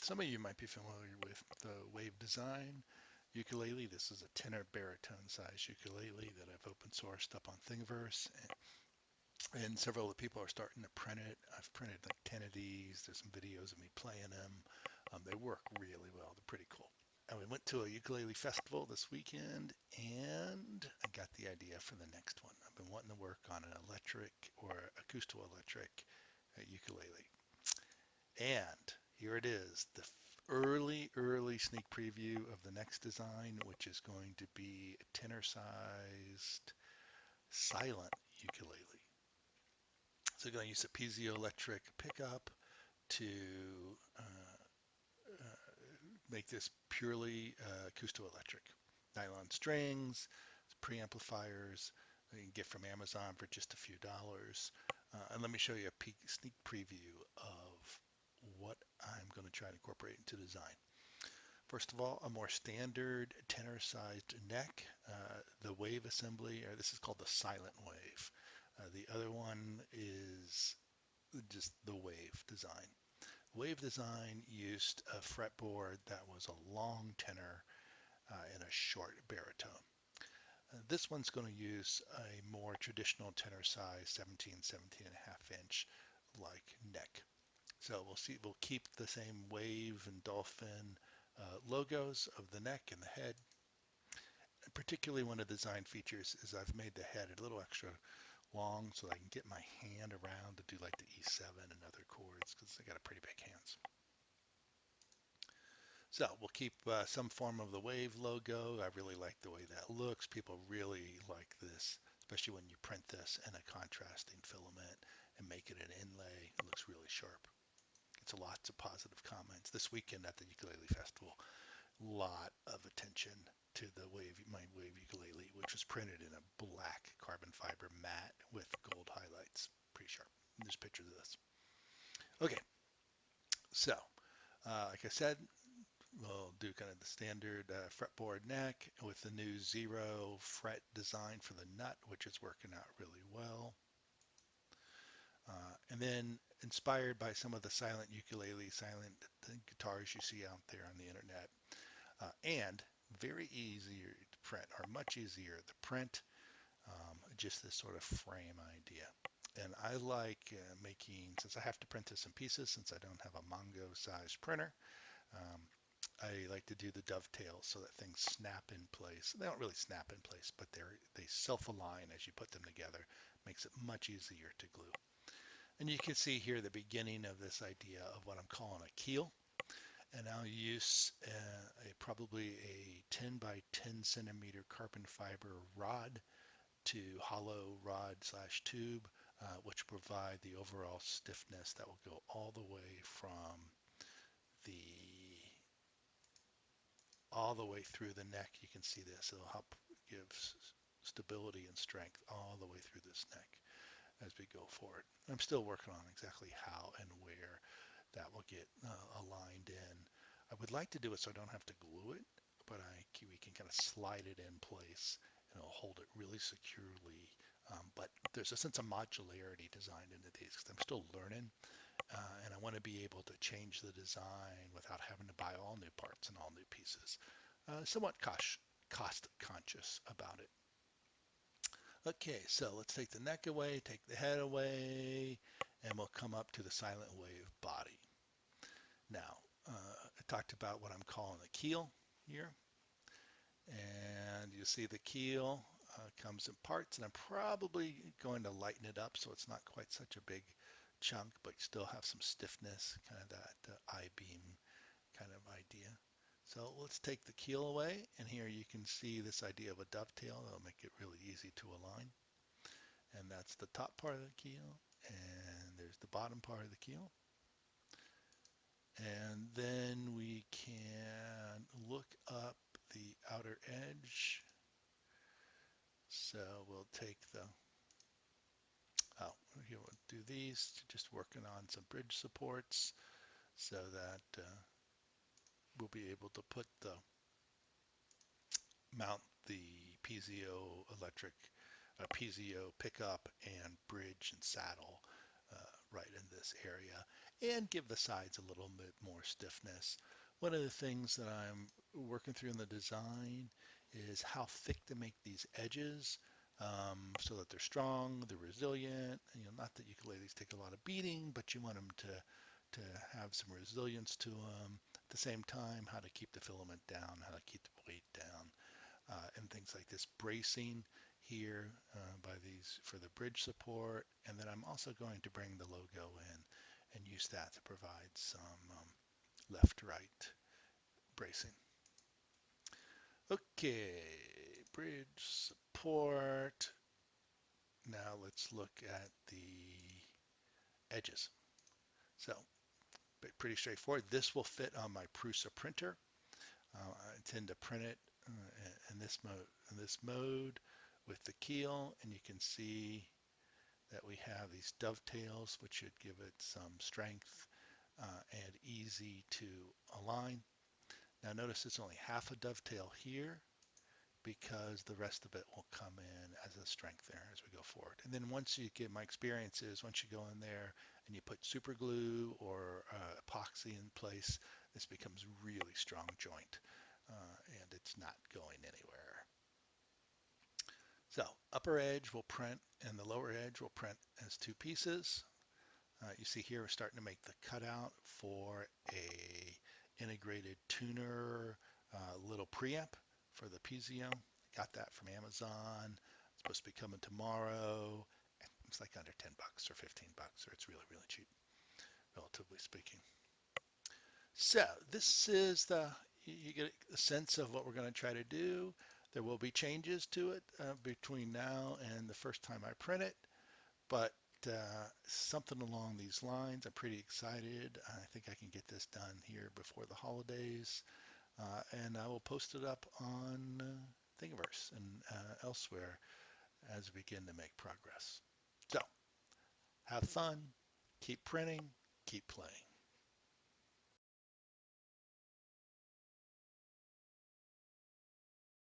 Some of you might be familiar with the Wave Design ukulele. This is a tenor baritone size ukulele that I've open sourced up on Thingiverse, and several of the people are starting to print it. I've printed like 10 of these. There's some videos of me playing them. They work really well. They're pretty cool. And we went to a ukulele festival this weekend, and I got the idea for the next one. I've been wanting to work on an electric or acousto-electric ukulele. And here it is, the early sneak preview of the next design, which is going to be a tenor-sized silent ukulele. So I'm going to use a piezoelectric pickup to make this purely acousto-electric. Nylon strings, preamplifiers that you can get from Amazon for just a few dollars. And let me show you a sneak preview of what I'm going to try to incorporate into design. First of all, a more standard tenor-sized neck. The wave assembly, or this is called the silent wave. The other one is just the wave design. Wave design used a fretboard that was a long tenor and a short baritone. This one's going to use a more traditional tenor size 17 and a half inch like neck. So we'll see, we'll keep the same wave and dolphin logos of the neck and the head. And particularly one of the design features is I've made the head a little extra long so I can get my hand around to do like the E7 and other chords because I got a pretty big hands. So we'll keep some form of the wave logo. I really like the way that looks. People really like this, especially when you print this in a contrasting filament and make it an inlay. It looks really sharp. Gets lots of positive comments. This weekend at the Ukulele Festival, lot of attention to the my wave ukulele, which was printed in a black carbon fiber matte with gold highlights. Pretty sharp. There's pictures of this. Okay, so like I said, we'll do kind of the standard fretboard neck with the new 0 fret design for the nut, which is working out really well. And then inspired by some of the silent ukulele, silent guitars you see out there on the internet, and very easier to print, or much easier to print, just this sort of frame idea. And I like making, since I have to print this in pieces, since I don't have a Mongo sized printer, um, I like to do the dovetails so that things snap in place. They don't really snap in place, but they self-align as you put them together. Makes it much easier to glue. And you can see here the beginning of this idea of what I'm calling a keel. And I'll use probably a 10 by 10 centimeter carbon fiber rod to hollow rod slash tube, which provide the overall stiffness that will go all the way from the all the way through the neck. You can see this. It'll help give stability and strength all the way through this neck as we go forward. I'm still working on exactly how and where that will get aligned in. I would like to do it so I don't have to glue it, but we can kind of slide it in place and it'll hold it really securely. But there's a sense of modularity designed into these because I'm still learning. And I want to be able to change the design without having to buy all new parts and all new pieces. Somewhat cost conscious about it. Okay, so let's take the neck away, take the head away, and we'll come up to the silent wave body. Now, I talked about what I'm calling the keel here, and you see the keel comes in parts, and I'm probably going to lighten it up so it's not quite such a big chunk, but still have some stiffness, kind of that I-beam kind of idea. So let's take the keel away, and here you can see this idea of a dovetail. That'll make it really easy to align. And that's the top part of the keel, and there's the bottom part of the keel. And then we can look up the outer edge. So we'll take here we'll do these, just working on some bridge supports so that we'll be able to mount the piezo pickup and bridge and saddle right in this area. and give the sides a little bit more stiffness. One of the things that I'm working through in the design is how thick to make these edges so that they're strong, they're resilient. Not that ukuleles take a lot of beating, but you want them to have some resilience to them. At the same time, how to keep the filament down, how to keep the weight down, and things like this. Bracing here by these for the bridge support, and then I'm also going to bring the logo in and use that to provide some left-right bracing. Okay, bridge support. Now let's look at the edges. So pretty straightforward. This will fit on my Prusa printer. I intend to print it in this mode with the keel, and you can see that we have these dovetails, which should give it some strength and easy to align. Now notice it's only half a dovetail here because the rest of it will come in as a strength there as we go forward. And then once you get, my experience is once you go in there and you put super glue or epoxy in place, this becomes really strong joint and it's not going anywhere. So upper edge will print and the lower edge will print as two pieces. You see here we're starting to make the cutout for a integrated tuner little preamp for the Pizio. Got that from Amazon. It's supposed to be coming tomorrow. It's like under 10 bucks or 15 bucks, or it's really, really cheap, relatively speaking. So this is you get a sense of what we're going to try to do. There will be changes to it between now and the first time I print it, but something along these lines. I'm pretty excited. I think I can get this done here before the holidays, and I will post it up on Thingiverse and elsewhere as we begin to make progress. So have fun, keep printing, keep playing.